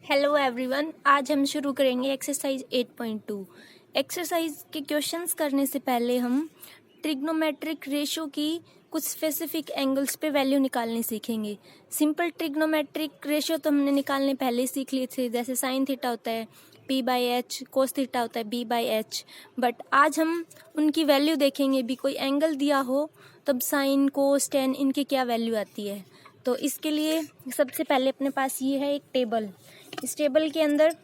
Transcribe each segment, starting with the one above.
Hello everyone, आज हम शुरू करेंगे एक्सरसाइज 8.2। एक्सरसाइज के क्वेश्चंस करने से पहले हम ट्रिग्नोमेट्रिक रेशियो की कुछ स्पेसिफिक एंगल्स पे वैल्यू निकालनी सीखेंगे। सिंपल ट्रिग्नोमेट्रिक रेशियो तो हमने निकालने पहले ही सीख लिए थे, जैसे साइन थीटा होता है p/h, कोस थीटा होता है b/h। बट आज हम उनकी वैल्यू देखेंगे, भी कोई एंगल दिया हो तब साइन, कोस, टेन इनकी क्या वैल्यू आती है। तो इसके लिए सबसे पहले अपने पास ये है एक टेबल। इस टेबल के अंदर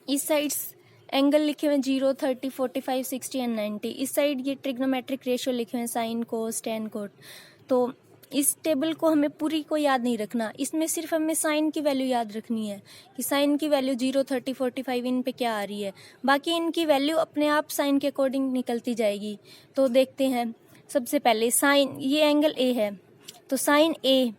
इस साइड एंगल लिखे हुए हैं 0, 30, 45, 60 एंड 90। इस साइड ये ट्रिग्नोमेट्रिक रेशियो लिखे हुए हैं साइन, कोस, टेन, कोट। तो इस टेबल को हमें पूरी को याद नहीं रखना, इसमें सिर्फ हमें साइन की वैल्यू याद रखनी है कि साइन की वैल्यू 0, 30, 45 इन पे क्या आ रही है। बाकी इनकी वैल्यू अपने आप साइन के अकॉर्डिंग निकलती जाएगी। तो देखते हैं, सबसे पहले साइन, ये एंगल ए है तो साइन ए,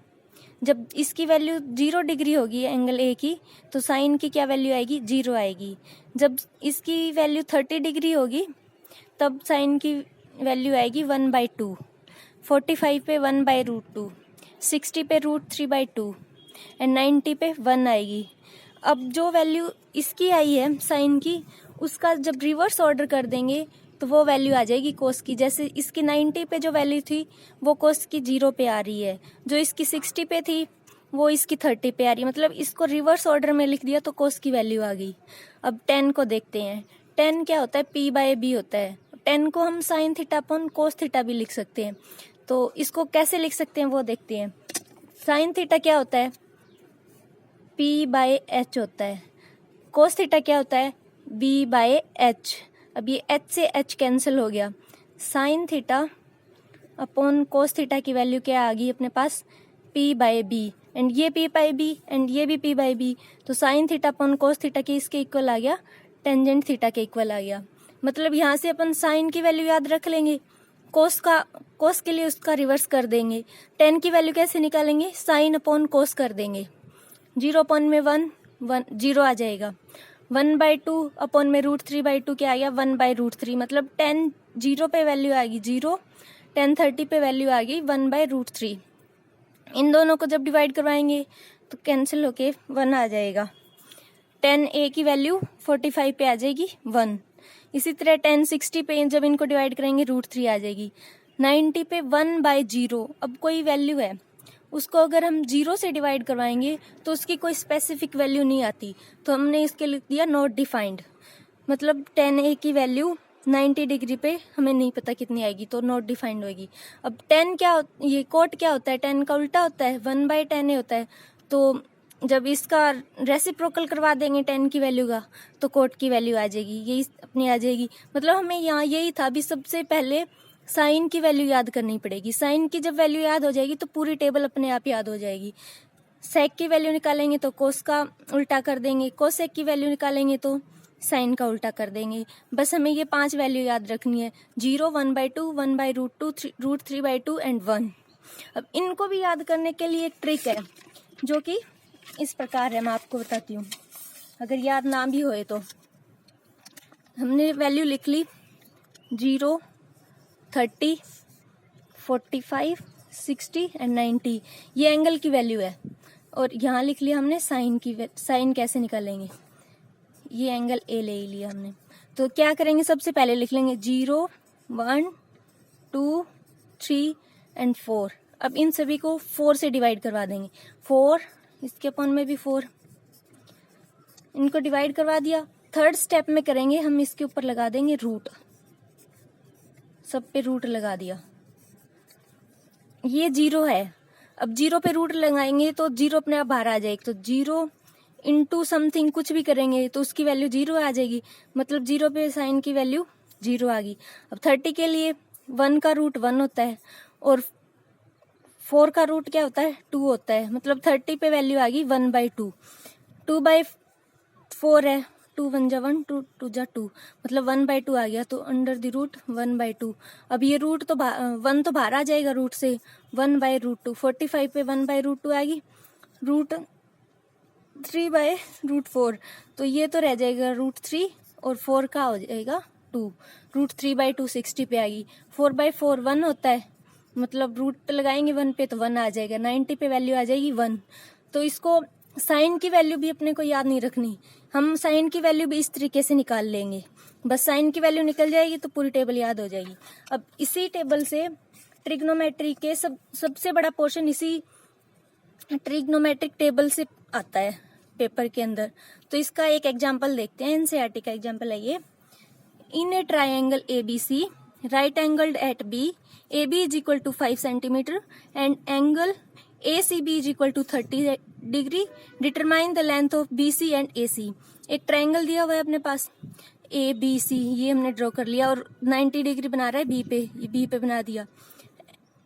जब इसकी वैल्यू 0 डिग्री होगी एंगल ए की, तो साइन की क्या वैल्यू आएगी, 0 आएगी। जब इसकी वैल्यू 30 डिग्री होगी तब साइन की वैल्यू आएगी 1/2, 45 पे 1/√2, 60 पे √3/2 एंड 90 पे 1 आएगी। अब जो वैल्यू इसकी आई है साइन की, उसका जब रिवर्स ऑर्डर कर देंगे तो वो वैल्यू आ जाएगी कोस की। जैसे इसकी 90 पे जो वैल्यू थी वो कोस की 0 पे आ रही है, जो इसकी 60 पे थी वो इसकी 30 पे आ रही है। मतलब इसको रिवर्स ऑर्डर में लिख दिया तो कोस की वैल्यू आ गई। अब टेन को देखते हैं। टेन क्या होता है, p/b होता है। टेन को हम sine theta upon cos theta भी लिख सकते हैं। तो इसको कैसे लिख सकते हैं वो देखते हैं। साइन थीटा क्या होता है, p/h होता है। कोस थीटा क्या होता है, b/h। अब ये h से h कैंसिल हो गया। Sine theta upon cos theta की वैल्यू क्या आ गई अपने पास, p/b। एंड ये p/b एंड ये भी p/b, तो sine theta upon cos theta के इसके इक्वल आ गया, टेंजेंट थीटा के इक्वल आ गया। मतलब यहाँ से अपन साइन की वैल्यू याद रख लेंगे, कोस के लिए उसका रिवर्स कर देंगे। टेन की वैल्यू कैसे निकालेंगे, साइन अपॉन कोस कर देंगे। 0 अपॉन में 1 0 आ जाएगा। 1/2 अपॉन में √3/2 क्या आ गया, 1/√3। मतलब 10 0 पे वैल्यू आएगी 0, 10 30 पे वैल्यू आ गई 1/√3। इन दोनों को जब डिवाइड करवाएंगे तो कैंसिल होके 1 आ जाएगा। 10 a की वैल्यू 45 पे आ जाएगी 1। इसी तरह 10 60 पे जब इनको डिवाइड करेंगे √3 आ जाएगी। 90 पे 1/0। अब कोई वैल्यू है, उसको अगर हम 0 से डिवाइड करवाएंगे तो उसकी कोई स्पेसिफिक वैल्यू नहीं आती, तो हमने इसके लिख दिया नॉट डिफाइंड। मतलब 10a की वैल्यू 90 डिग्री पे हमें नहीं पता कितनी आएगी, तो नॉट डिफाइंड होगी। अब 10 क्या, ये कोट क्या होता है, 10 का उल्टा होता है, 1/10 होता है। तो जब इसका रेसिप्रोकल करवा देंगे 10 की वैल्यू का, तो कोट की वैल्यू आ जाएगी, यही अपनी आ जाएगी। मतलब हमें यहाँ यही था, अभी सबसे पहले साइन की वैल्यू याद करनी पड़ेगी। साइन की जब वैल्यू याद हो जाएगी तो पूरी टेबल अपने आप याद हो जाएगी। सेक की वैल्यू निकालेंगे तो कोस का उल्टा कर देंगे, कोसेक की वैल्यू निकालेंगे तो साइन का उल्टा कर देंगे। बस हमें ये 5 वैल्यू याद रखनी है, 0, 1/2, 1/√2, √3/2 एंड 1। अब इनको भी याद करने के लिए एक ट्रिक है जो कि इस प्रकार है, मैं आपको बताती हूँ। अगर याद ना भी होए तो हमने वैल्यू लिख ली 0, 30, 45, 60 एंड 90, ये एंगल की वैल्यू है। और यहाँ लिख लिया हमने साइन की। साइन कैसे निकालेंगे, ये एंगल ए ले लिया हमने। तो क्या करेंगे, सबसे पहले लिख लेंगे 0, 1, 2, 3 एंड 4। अब इन सभी को 4 से डिवाइड करवा देंगे। 4, इसके अपॉन में भी 4, इनको डिवाइड करवा दिया। थर्ड स्टेप में करेंगे हम, इसके ऊपर लगा देंगे रूट, सब पे रूट लगा दिया। ये 0 है, अब 0 पे रूट लगाएंगे तो 0 अपने आप बाहर आ जाएगी। तो 0 इंटू समथिंग कुछ भी करेंगे तो उसकी वैल्यू 0 आ जाएगी। मतलब 0 पे साइन की वैल्यू 0 आ गई। अब 30 के लिए 1 का रूट 1 होता है और 4 का रूट क्या होता है, 2 होता है। मतलब 30 पे वैल्यू आ गई 1/2। 2/4 है, 2 1 जा 1, 2 2 जा 2, मतलब 1/2 आ गया। तो अंडर द रूट 1/2। अब ये रूट तो 1 तो बाहर आ जाएगा रूट से, 1/√2। 45 पे 1/√2 आ गई, √3/√4। तो ये तो रह जाएगा √3 और 4 का हो जाएगा 2, √3/2 60 पे आएगी। 4/4 1 होता है, मतलब रूट लगाएंगे 1 पे तो 1 आ जाएगा। 90 पे वैल्यू आ जाएगी 1। तो इसको साइन की वैल्यू भी अपने को याद नहीं रखनी, हम साइन की वैल्यू भी इस तरीके से निकाल लेंगे, बस साइन की वैल्यू निकल जाएगी तो पूरी टेबल याद हो जाएगी। अब इसी टेबल से ट्रिग्नोमेट्री के सबसे बड़ा पोर्शन इसी ट्रिग्नोमेट्रिक टेबल से आता है पेपर के अंदर। तो इसका एक एग्जांपल देखते हैं, एनसीईआरटी का एग्जांपल है ये। In a triangle ABC right angled at B, AB is equal to 5 centimetre and angle ACB is equal to 30 degree, determine the length of BC and AC। एक ट्राइंगल दिया हुआ है अपने पास ABC, ये हमने ड्रॉ कर लिया और 90 डिग्री बना रहा है B पे, ये B पे बना दिया।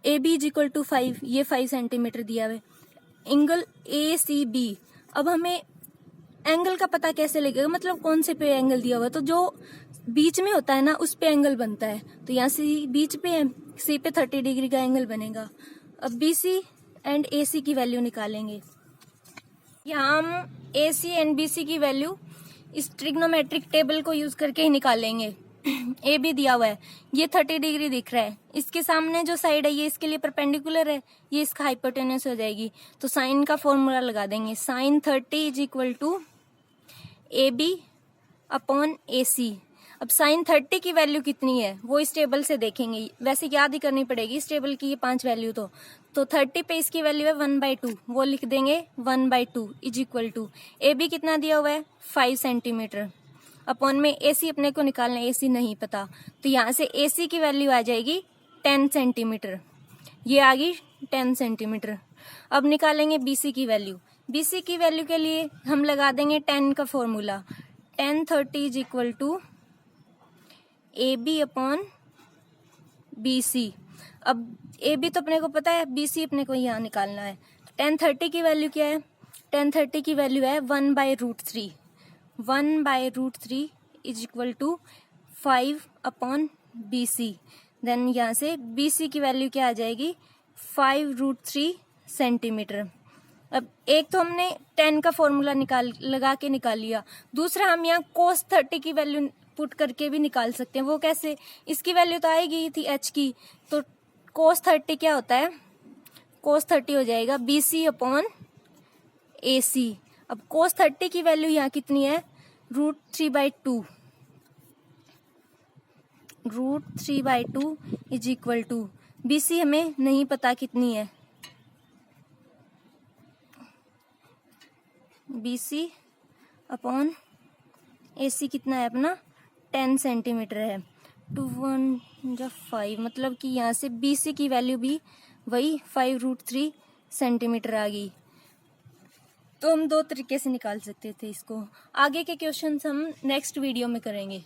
AB इज इक्वल टू 5, ये 5 सेंटीमीटर दिया हुआ है। एंगल ACB, अब हमें एंगल का पता कैसे लगेगा, मतलब कौन से पे एंगल दिया हुआ है, तो जो बीच में होता है ना उस पे एंगल बनता है। तो यहाँ से बीच पे है, C पे 30 डिग्री का एंगल बनेगा। अब BC एंड AC की वैल्यू निकालेंगे। यहाँ हम AC एंड BC की वैल्यू इस ट्रिग्नोमेट्रिक टेबल को यूज करके ही निकालेंगे। AB दिया हुआ है, ये 30 डिग्री दिख रहा है, इसके सामने जो साइड है ये इसके लिए परपेंडिकुलर है, ये इसका हाइपोटेन्यूस हो जाएगी। तो साइन का फॉर्मूला लगा देंगे, sine 30 is equal to AB upon AC। अब साइन 30 की वैल्यू कितनी है वो इस टेबल से देखेंगे, वैसे याद ही करनी पड़ेगी इस टेबल की ये 5 वैल्यू। तो 30 पे इसकी वैल्यू है 1/2, वो लिख देंगे 1/2 इज इक्वल टू AB कितना दिया हुआ है 5 सेंटीमीटर, अपॉन में AC अपने को निकालना है, AC नहीं पता, तो यहाँ से AC की वैल्यू आ जाएगी 10 सेंटीमीटर, ये आ गई 10 सेंटीमीटर। अब निकालेंगे BC की वैल्यू। BC की वैल्यू के लिए हम लगा देंगे 10 का formula, 10 30 is equal to AB upon BC। अब AB तो अपने को पता है, BC अपने को यहाँ निकालना है। 10 30 की वैल्यू क्या है, 10 30 की वैल्यू है 1/√3, 1/√3 is equal to 5 upon BC। Then यहाँ से BC की वैल्यू क्या आ जाएगी 5√3 सेंटीमीटर। अब एक तो हमने 10 का फॉर्मूला लगा के निकाल लिया, दूसरा हम यहाँ cos 30 की वैल्यू पुट करके भी निकाल सकते हैं। वो कैसे, इसकी वैल्यू तो आएगी थी H की, तो cos 30 क्या होता है, cos 30 हो जाएगा BC अपॉन AC। अब cos 30 की वैल्यू यहाँ कितनी है √3/2, √3/2 इज इक्वल टू BC हमें नहीं पता कितनी है, BC अपॉन AC कितना है अपना 10 सेंटीमीटर है, 2 1 जा 5, मतलब कि यहाँ से BC की वैल्यू भी वही 5√3 सेंटीमीटर आ गई। तो हम 2 तरीके से निकाल सकते थे इसको। आगे के क्वेश्चंस हम नेक्स्ट वीडियो में करेंगे।